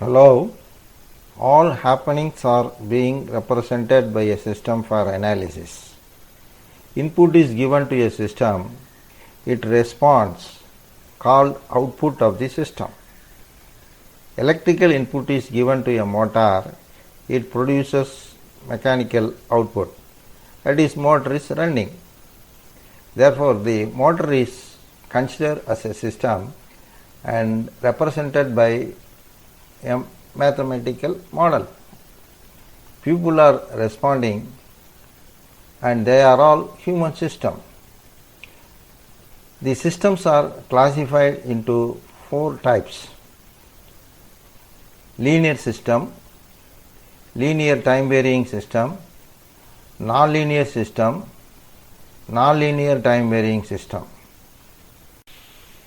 Hello, all happenings are being represented by a system for analysis. Input is given to a system, it responds, called output of the system. Electrical input is given to a motor, it produces mechanical output. That is, motor is running. Therefore, the motor is considered as a system and represented by a mathematical model. People are responding and they are all human system. The systems are classified into 4 types: linear system, linear time varying system, nonlinear system, nonlinear time varying system.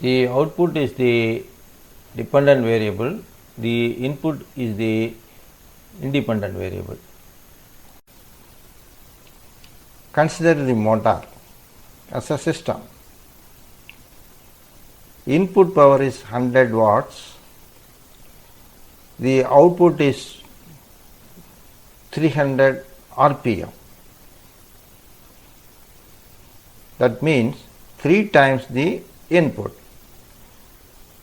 The output is the dependent variable, the input is the independent variable. Consider the motor as a system. Input power is 100 watts, the output is 300 RPM. That means 3 times the input.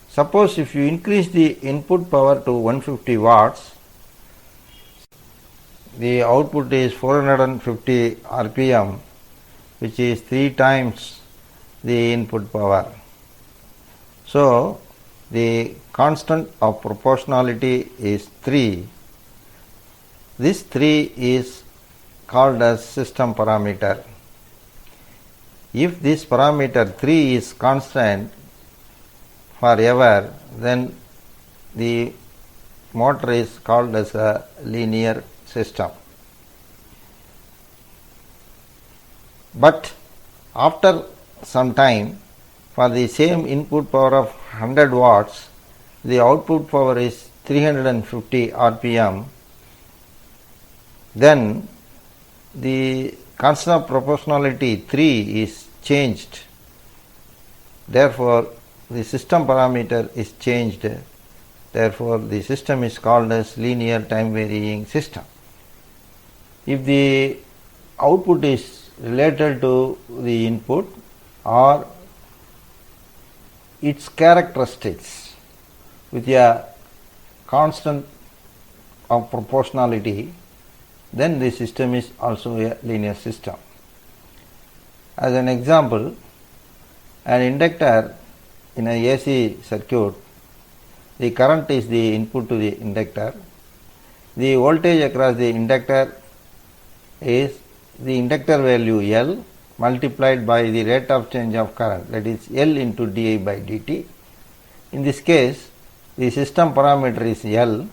Suppose if you increase the input power to 150 watts, the output is 450 RPM, which is 3 times the input power. So, the constant of proportionality is 3. This 3 is called as system parameter. If this parameter 3 is constant forever, then the motor is called as a linear system. But after some time, for the same input power of 100 watts, the output power is 350 RPM, then the constant of proportionality 3 is changed. Therefore, the system parameter is changed. Therefore, the system is called as linear time varying system. If the output is related to the input or its characteristics with a constant of proportionality, then the system is also a linear system. As an example, an inductor in a AC circuit, the current is the input to the inductor. The voltage across the inductor is the inductor value L multiplied by the rate of change of current, that is L into di by dt. In this case, the system parameter is L,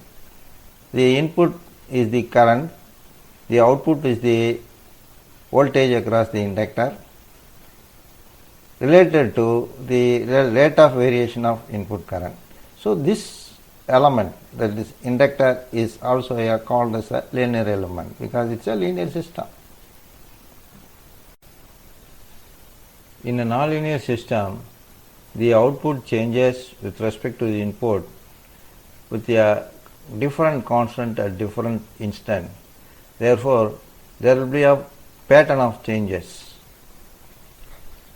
the input is the current, the output is the voltage across the inductor related to the rate of variation of input current. So, this element, that is inductor, is also called as a linear element because it is a linear system. In a nonlinear system, the output changes with respect to the input with a different constant at different instant. Therefore, there will be a pattern of changes.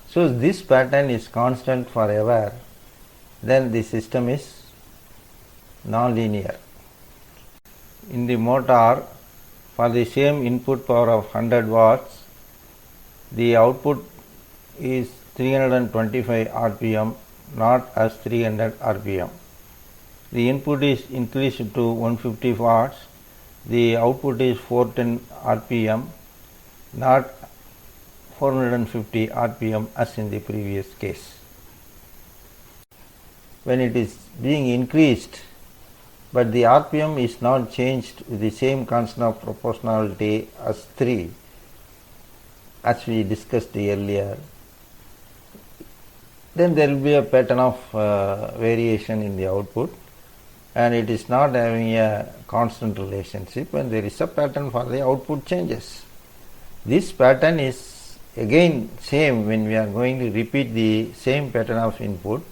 So, this pattern is constant forever, then the system is nonlinear. In the motor, for the same input power of 100 watts, the output is 325 RPM, not as 300 RPM. The input is increased to 150 watts, the output is 410 RPM, not 450 RPM as in the previous case. When it is being increased, but the RPM is not changed with the same constant of proportionality as 3, as we discussed earlier, then there will be a pattern of variation in the output, and it is not having a constant relationship, and there is a pattern for the output changes. This pattern is again same when we are going to repeat the same pattern of input,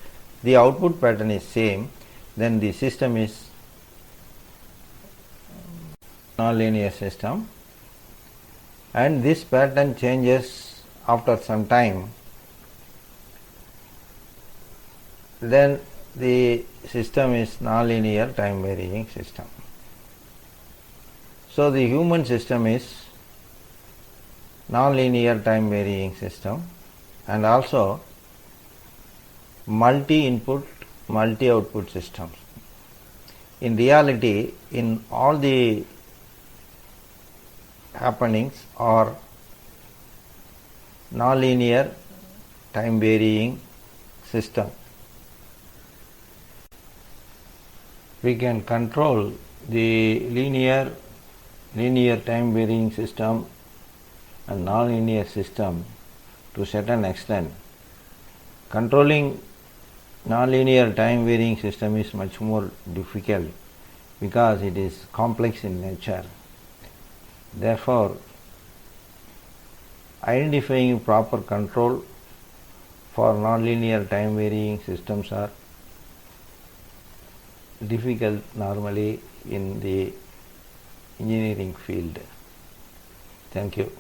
the output pattern is same, then the system is nonlinear system, and this pattern changes after some time, then the system is nonlinear time varying system. So the human system is nonlinear time varying system and also multi-input, multi-output systems. In reality, in all the happenings are nonlinear time varying system. We can control the linear time varying system and nonlinear system to a certain extent. Controlling nonlinear time varying system is much more difficult because it is complex in nature. Therefore, identifying proper control for nonlinear time varying systems are difficult normally in the engineering field. Thank you.